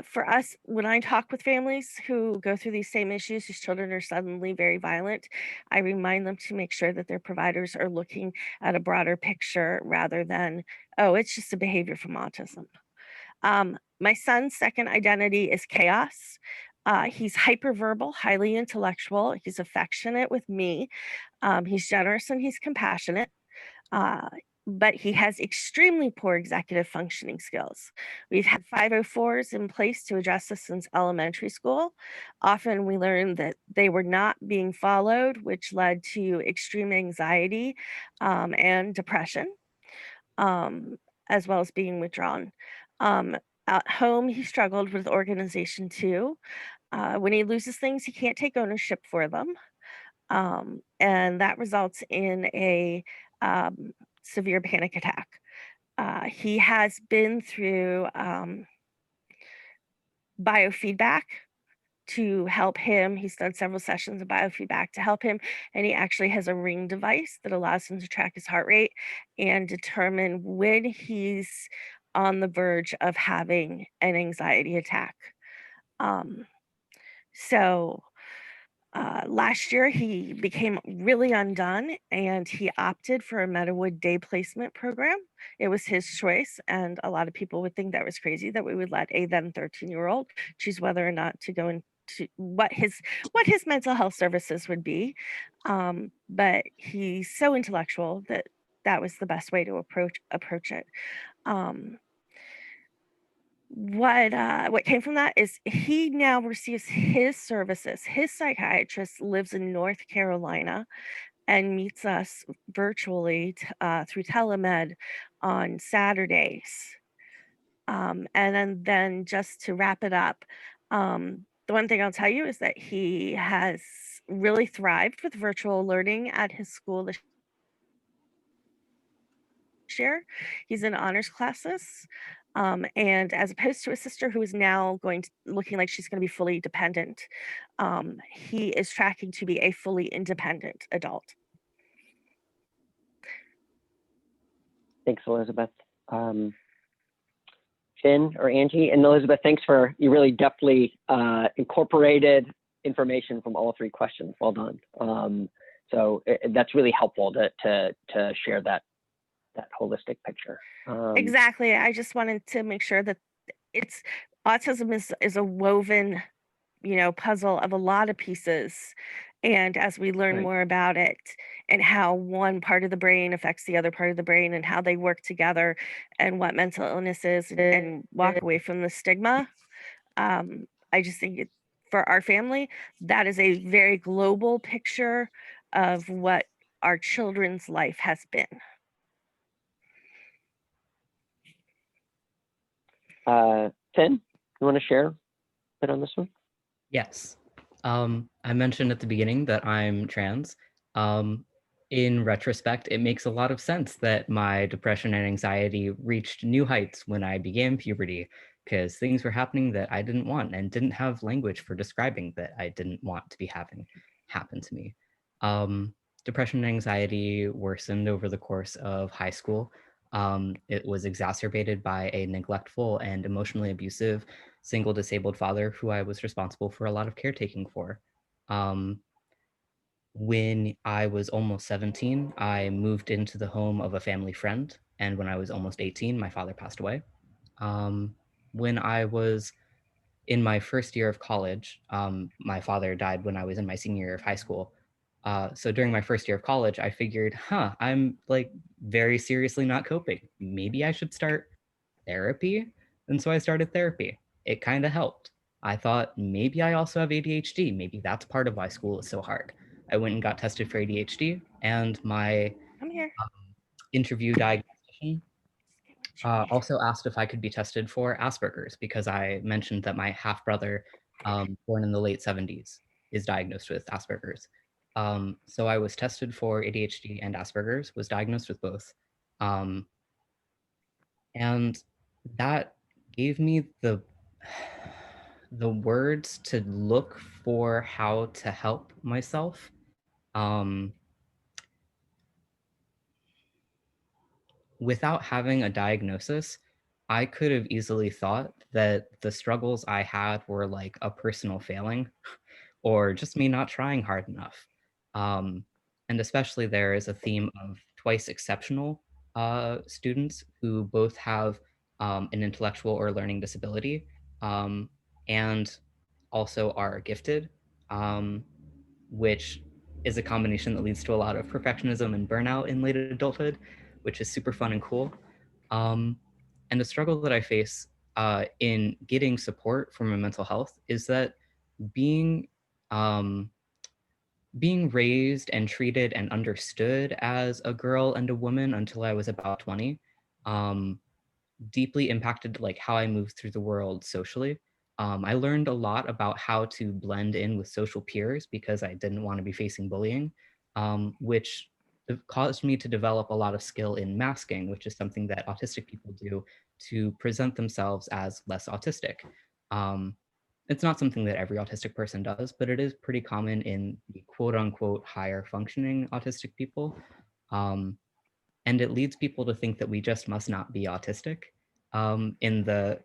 for us, when I talk with families who go through these same issues, whose children are suddenly very violent, I remind them to make sure that their providers are looking at a broader picture rather than, oh, it's just a behavior from autism. My son's second identity is chaos. He's hyperverbal, highly intellectual. He's affectionate with me. He's generous and he's compassionate. But he has extremely poor executive functioning skills. We've had 504s in place to address this since elementary school. Often we learned that they were not being followed, which led to extreme anxiety and depression, as well as being withdrawn. At home, he struggled with organization too. When he loses things, he can't take ownership for them. And that results in a severe panic attack. He has been through biofeedback to help him. He's done several sessions of biofeedback to help him, and he actually has a ring device that allows him to track his heart rate and determine when he's on the verge of having an anxiety attack. So last year, he became really undone and he opted for a Meadowood day placement program. It was his choice, and a lot of people would think that was crazy that we would let a then 13-year-old choose whether or not to go into what his mental health services would be. But he's so intellectual that that was the best way to approach it. What came from that is he now receives his services. His psychiatrist lives in North Carolina and meets us virtually through telemed on Saturdays. And then just to wrap it up, the one thing I'll tell you is that he has really thrived with virtual learning at his school this year. He's in honors classes. And as opposed to a sister who is now looking like she's going to be fully dependent, he is tracking to be a fully independent adult. Thanks, Elizabeth. Finn or Angie, and Elizabeth, thanks for, you really deftly incorporated information from all three questions. Well done. So that's really helpful to share that holistic picture. Exactly. I just wanted to make sure that autism is a woven, puzzle of a lot of pieces. And as we learn more about it and how one part of the brain affects the other part of the brain and how they work together and what mental illness is and walk away from the stigma, I just think for our family, that is a very global picture of what our children's life has been. Finn, you want to share a bit on this one? Yes. I mentioned at the beginning that I'm trans. In retrospect, it makes a lot of sense that my depression and anxiety reached new heights when I began puberty, because things were happening that I didn't want and didn't have language for describing that I didn't want to be having happen to me. Depression and anxiety worsened over the course of high school. It was exacerbated by a neglectful and emotionally abusive single disabled father who I was responsible for a lot of caretaking for. When I was almost 17, I moved into the home of a family friend. And when I was almost 18, my father passed away. When I was in my first year of college, my father died when I was in my senior year of high school. So during my first year of college, I figured, I'm like very seriously not coping. Maybe I should start therapy. And so I started therapy. It kind of helped. I thought maybe I also have ADHD. Maybe that's part of why school is so hard. I went and got tested for ADHD, and my Come here. interview diagnostician Get what you need. also asked if I could be tested for Asperger's because I mentioned that my half brother, born in the late 70s, is diagnosed with Asperger's. So I was tested for ADHD and Asperger's, was diagnosed with both. And that gave me the words to look for how to help myself. Without having a diagnosis, I could have easily thought that the struggles I had were like a personal failing or just me not trying hard enough. And especially there is a theme of twice exceptional students who both have an intellectual or learning disability and also are gifted, which is a combination that leads to a lot of perfectionism and burnout in late adulthood, which is super fun and cool. And the struggle that I face in getting support for my mental health is that being um, being raised and treated and understood as a girl and a woman until I was about 20 um, deeply impacted like how I moved through the world socially. I learned a lot about how to blend in with social peers because I didn't want to be facing bullying, which caused me to develop a lot of skill in masking, which is something that autistic people do to present themselves as less autistic. Um, it's not something that every autistic person does, but it is pretty common in the quote unquote higher functioning autistic people. Um, and it leads people to think that we just must not be autistic. In the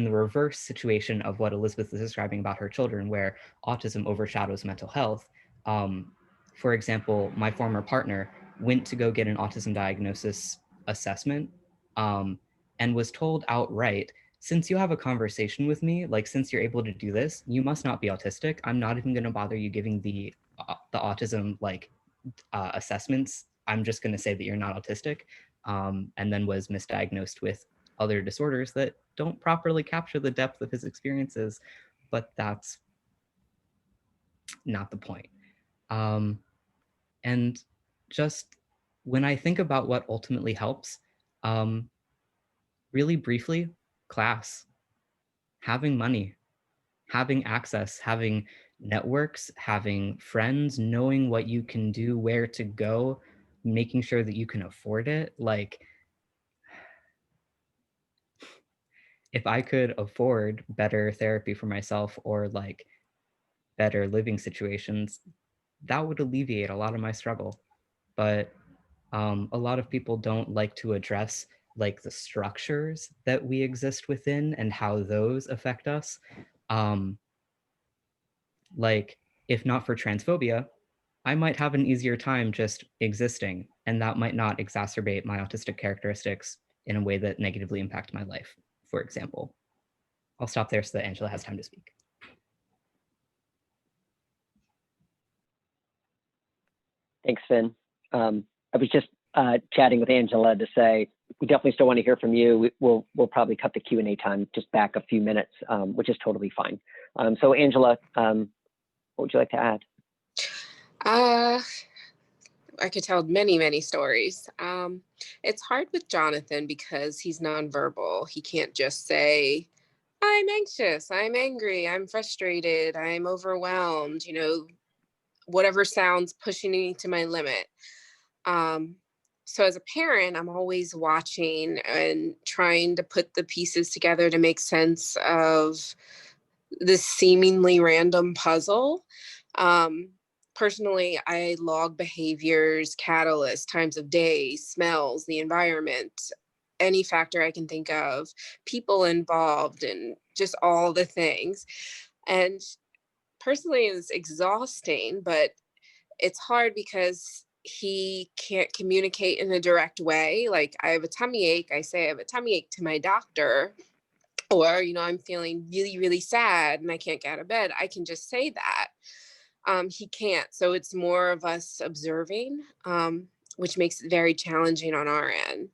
reverse situation of what Elizabeth is describing about her children, where autism overshadows mental health. Um, for example, my former partner went to go get an autism diagnosis assessment and was told outright, since you have a conversation with me, like since you're able to do this, you must not be autistic. I'm not even going to bother you giving the autism assessments. I'm just going to say that you're not autistic, and then was misdiagnosed with other disorders that don't properly capture the depth of his experiences, but that's not the point. And just when I think about what ultimately helps, um, really briefly, class, having money, having access, having networks, having friends, knowing what you can do, where to go, making sure that you can afford it. Like, if I could afford better therapy for myself or like better living situations, that would alleviate a lot of my struggle. But a lot of people don't like to address like the structures that we exist within and how those affect us. Um, like, if not for transphobia, I might have an easier time just existing, and that might not exacerbate my autistic characteristics in a way that negatively impact my life, for example. I'll stop there so that Angela has time to speak. Thanks, Finn. I was just chatting with Angela to say we definitely still want to hear from you. We'll probably cut the Q&A time just back a few minutes, which is totally fine. So Angela, what would you like to add? I could tell many, many stories. It's hard with Jonathan because he's nonverbal. He can't just say, I'm anxious, I'm angry, I'm frustrated, I'm overwhelmed, whatever sounds pushing me to my limit. Um, so as a parent, I'm always watching and trying to put the pieces together to make sense of this seemingly random puzzle. Um, Personally, I log behaviors, catalysts, times of day, smells, the environment, any factor I can think of, people involved, and just all the things. And personally, it's exhausting, but it's hard because he can't communicate in a direct way. Like, I have a tummy ache, I say I have a tummy ache to my doctor, or I'm feeling really, really sad and I can't get out of bed. I can just say that. He can't. So it's more of us observing, which makes it very challenging on our end.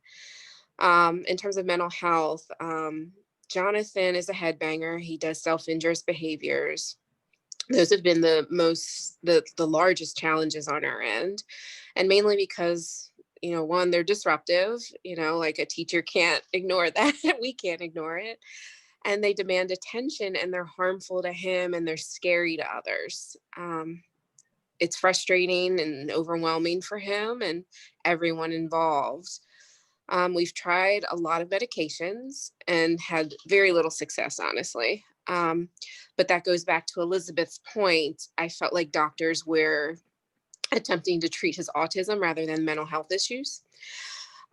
In terms of mental health, Jonathan is a headbanger. He does self-injurious behaviors. Those have been the largest challenges on our end, and mainly because one, they're disruptive. Like a teacher can't ignore that. We can't ignore it, and they demand attention, and they're harmful to him, and they're scary to others. It's frustrating and overwhelming for him and everyone involved. We've tried a lot of medications and had very little success, honestly. But that goes back to Elizabeth's point. I felt like doctors were attempting to treat his autism rather than mental health issues.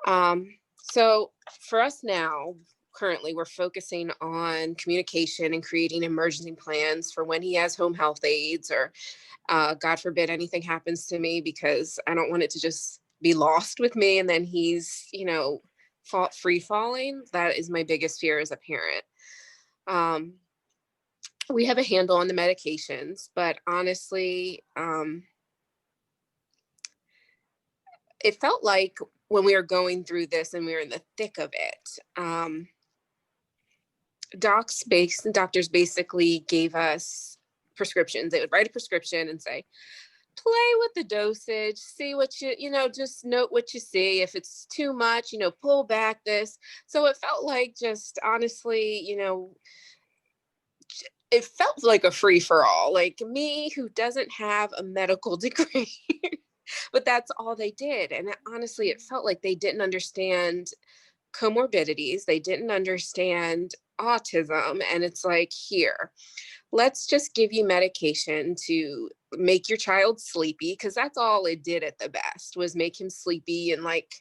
So for us now, currently, we're focusing on communication and creating emergency plans for when he has home health aides, or God forbid anything happens to me, because I don't want it to just be lost with me and then he's, free falling. That is my biggest fear as a parent. We have a handle on the medications, but honestly, it felt like when we were going through this and we were in the thick of it, doctors basically gave us prescriptions. They would write a prescription and say, play with the dosage, see what just note what you see. If it's too much, pull back this. So it felt like, just honestly, it felt like a free for all, like me who doesn't have a medical degree, but that's all they did. And honestly, it felt like they didn't understand comorbidities. They didn't understand autism. And it's like, here, let's just give you medication to make your child sleepy, because that's all it did at the best, was make him sleepy. And like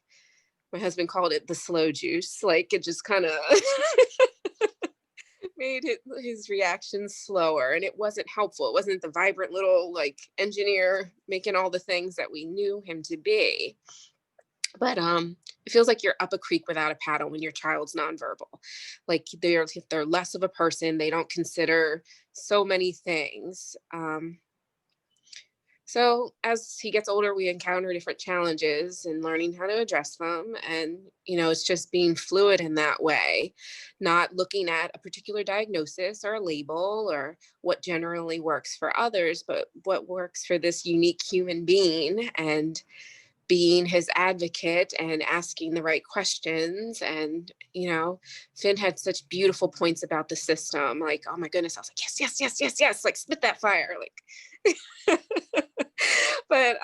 my husband called it the slow juice, like it just kind of made his reactions slower, and it wasn't helpful. It wasn't the vibrant little like engineer making all the things that we knew him to be. But it feels like you're up a creek without a paddle when your child's nonverbal. Like they're less of a person. They don't consider so many things. So as he gets older, we encounter different challenges and learning how to address them. And, it's just being fluid in that way, not looking at a particular diagnosis or a label or what generally works for others, but what works for this unique human being, and being his advocate and asking the right questions. And, Finn had such beautiful points about the system. Like, oh my goodness, I was like, yes, yes, yes, yes, yes. Like spit that fire. Like, but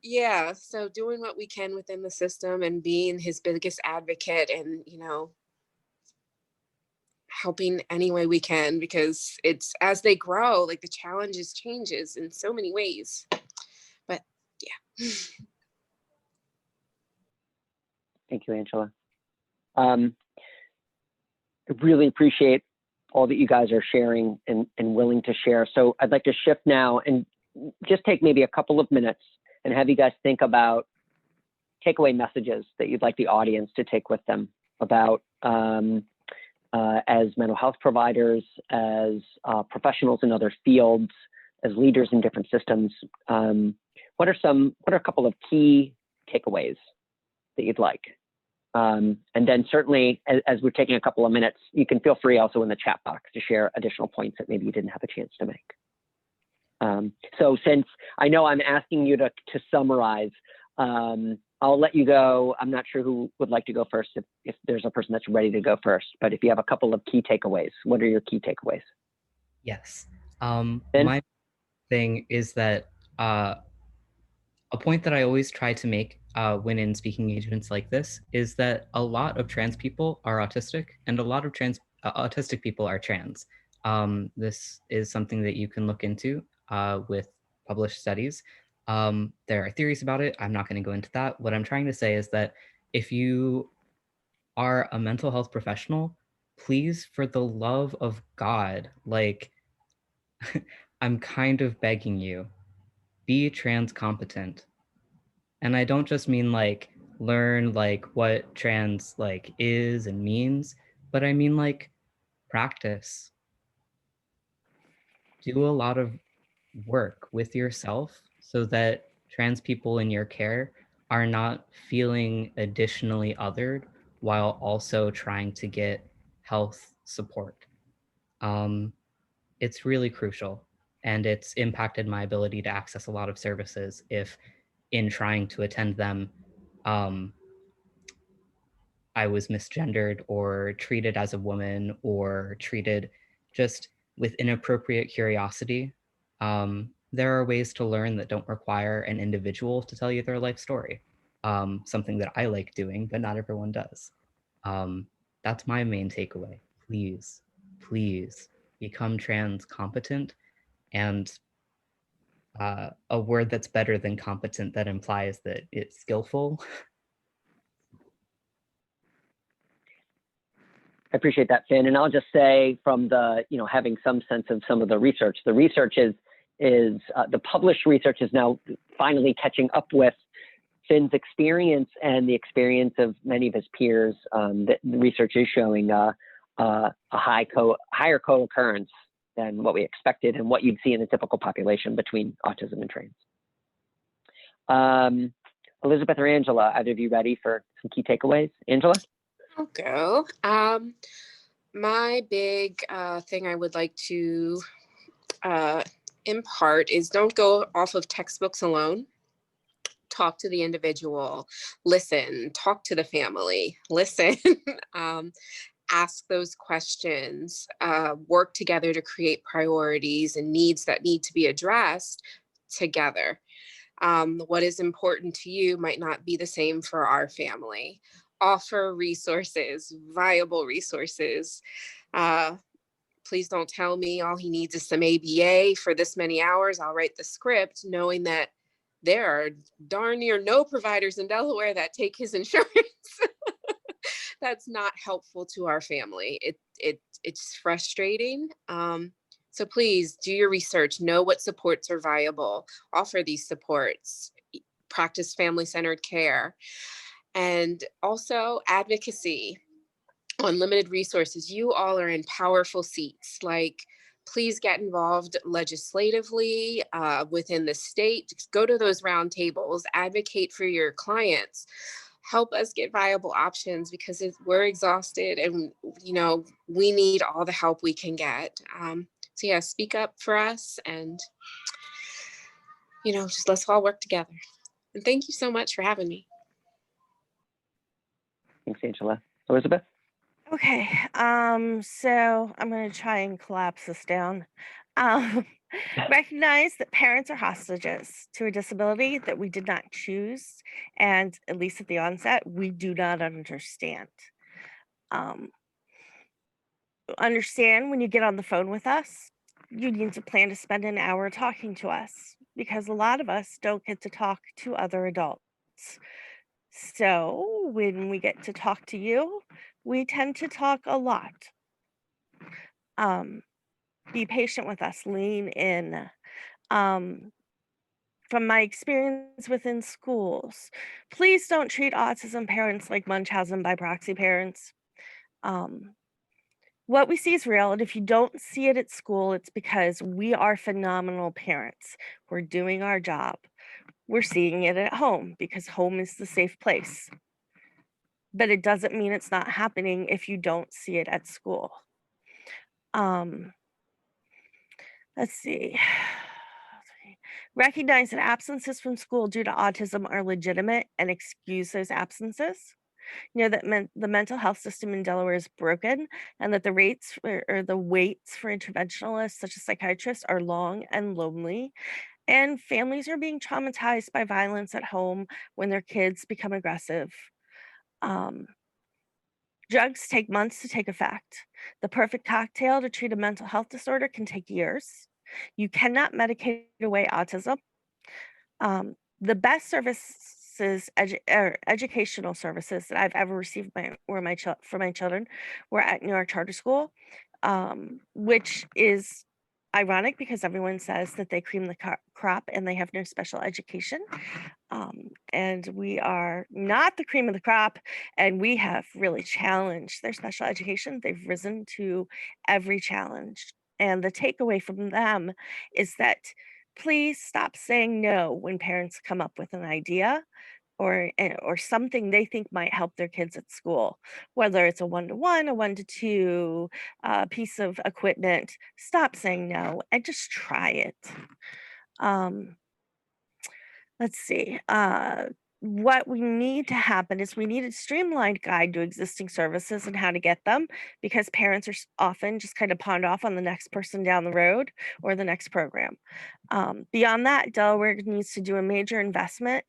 yeah, so doing what we can within the system and being his biggest advocate, and, helping any way we can, because it's, as they grow, like the challenges changes in so many ways. But yeah. Thank you, Angela. I really appreciate all that you guys are sharing and willing to share. So I'd like to shift now and just take maybe a couple of minutes and have you guys think about takeaway messages that you'd like the audience to take with them about as mental health providers, as professionals in other fields, as leaders in different systems. What are a couple of key takeaways that you'd like? And then certainly, as we're taking a couple of minutes, you can feel free also in the chat box to share additional points that maybe you didn't have a chance to make. So since I know I'm asking you to summarize, I'll let you go. I'm not sure who would like to go first, if there's a person that's ready to go first, but if you have a couple of key takeaways, what are your key takeaways? Yes. Ben? My thing is that a point that I always try to make when in speaking engagements like this is that a lot of trans people are autistic and a lot of autistic people are trans. This is something that you can look into with published studies. There are theories about it. I'm not going to go into that. What I'm trying to say is that if you are a mental health professional, please, for the love of God, like, I'm kind of begging you, be trans competent. And I don't just mean like learn like what trans like is and means, but I mean like practice. Do a lot of work with yourself so that trans people in your care are not feeling additionally othered while also trying to get health support. It's really crucial, and it's impacted my ability to access a lot of services if in trying to attend them, I was misgendered or treated as a woman or treated just with inappropriate curiosity. There are ways to learn that don't require an individual to tell you their life story. Something that I like doing, but not everyone does. That's my main takeaway. Please, please become trans competent, and a word that's better than competent that implies that it's skillful. I appreciate that, Finn. And I'll just say from the, having some sense of some of the research is the published research is now finally catching up with Finn's experience and the experience of many of his peers. That the research is showing a higher co-occurrence than what we expected and what you'd see in a typical population between autism and trans. Elizabeth or Angela, either of you ready for some key takeaways? Angela? I'll go. My big thing I would like to impart is don't go off of textbooks alone. Talk to the individual, listen, talk to the family, listen, ask those questions, work together to create priorities and needs that need to be addressed together. What is important to you might not be the same for our family. Offer resources, viable resources. Please don't tell me all he needs is some ABA for this many hours. I'll write the script, knowing that there are darn near no providers in Delaware that take his insurance. That's not helpful to our family. It's frustrating. So please do your research, know what supports are viable, offer these supports, practice family-centered care, and also advocacy on limited resources. You all are in powerful seats. Like, please get involved legislatively within the state. Go to those roundtables, advocate for your clients. Help us get viable options because we're exhausted and we need all the help we can get. So yeah, speak up for us and just let's all work together. And thank you so much for having me. Thanks, Angela. Elizabeth? Okay, so I'm going to try and collapse this down. Recognize that parents are hostages to a disability that we did not choose, and at least at the onset, we do not understand. Understand when you get on the phone with us, you need to plan to spend an hour talking to us because a lot of us don't get to talk to other adults. So when we get to talk to you, we tend to talk a lot. Be patient with us, lean in. From my experience within schools, please don't treat autism parents like Munchausen by proxy parents. What we see is real, and if you don't see it at school, it's because we are phenomenal parents. We're doing our job. We're seeing it at home because home is the safe place. But it doesn't mean it's not happening if you don't see it at school. Let's see. Recognize that absences from school due to autism are legitimate and excuse those absences. You know that the mental health system in Delaware is broken and that the rates or the waits for interventionalists such as psychiatrists are long and lonely. And families are being traumatized by violence at home when their kids become aggressive. Um, Drugs take months to take effect. The perfect cocktail to treat a mental health disorder can take years. You cannot medicate away autism. The best services, educational services that I've ever received for my children were at New York Charter School, which is ironic because everyone says that they cream the crop and they have no special education. And we are not the cream of the crop, and we have really challenged their special education. They've risen to every challenge. And the takeaway from them is that please stop saying no when parents come up with an idea or something they think might help their kids at school, whether it's a one-to-one, a one-to-two piece of equipment. Stop saying no and just try it. Um, let's see. What we need to happen is we need a streamlined guide to existing services and how to get them, because parents are often just kind of pawned off on the next person down the road or the next program. Beyond that, Delaware needs to do a major investment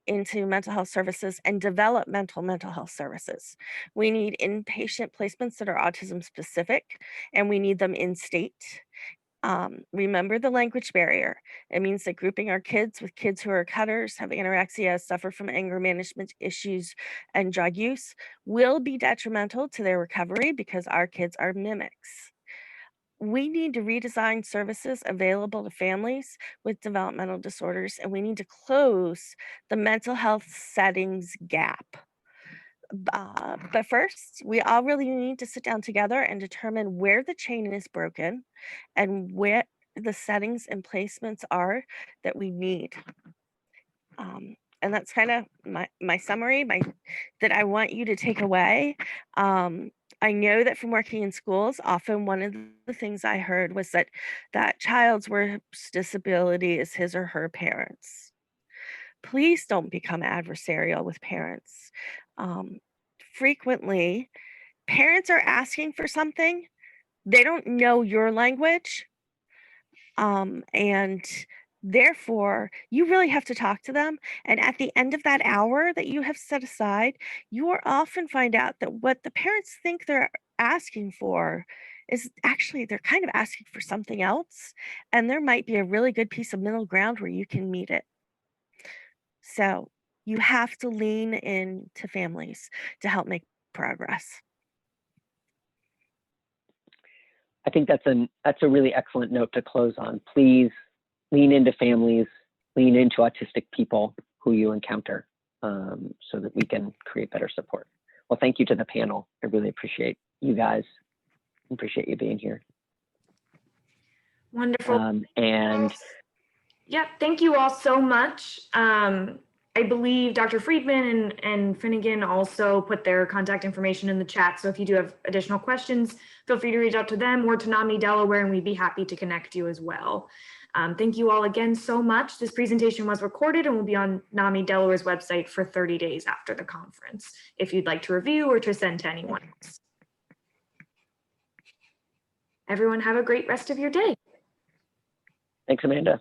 into mental health services and developmental mental health services. We need inpatient placements that are autism specific, and we need them in state. Remember the language barrier. It means that grouping our kids with kids who are cutters, have anorexia, suffer from anger management issues, and drug use will be detrimental to their recovery because our kids are mimics. We need to redesign services available to families with developmental disorders, and we need to close the mental health settings gap. But first, we all really need to sit down together and determine where the chain is broken and where the settings and placements are that we need. And that's kind of my summary that I want you to take away. I know that from working in schools, often one of the things I heard was that child's worst disability is his or her parents. Please don't become adversarial with parents. Um, Frequently, parents are asking for something. They don't know your language. And therefore, you really have to talk to them. And at the end of that hour that you have set aside, you will often find out that what the parents think they're asking for is actually they're kind of asking for something else. And there might be a really good piece of middle ground where you can meet it. So you have to lean into families to help make progress. I think that's a really excellent note to close on. Please lean into families, lean into autistic people who you encounter, so that we can create better support. Well, thank you to the panel. I really appreciate you guys. Appreciate you being here. Wonderful. And yeah, thank you all so much. I believe Dr. Freedman and Finnegan also put their contact information in the chat. So if you do have additional questions, feel free to reach out to them or to NAMI Delaware, and we'd be happy to connect you as well. Thank you all again so much. This presentation was recorded and will be on NAMI Delaware's website for 30 days after the conference, if you'd like to review or to send to anyone else. Everyone have a great rest of your day. thanks, Amanda.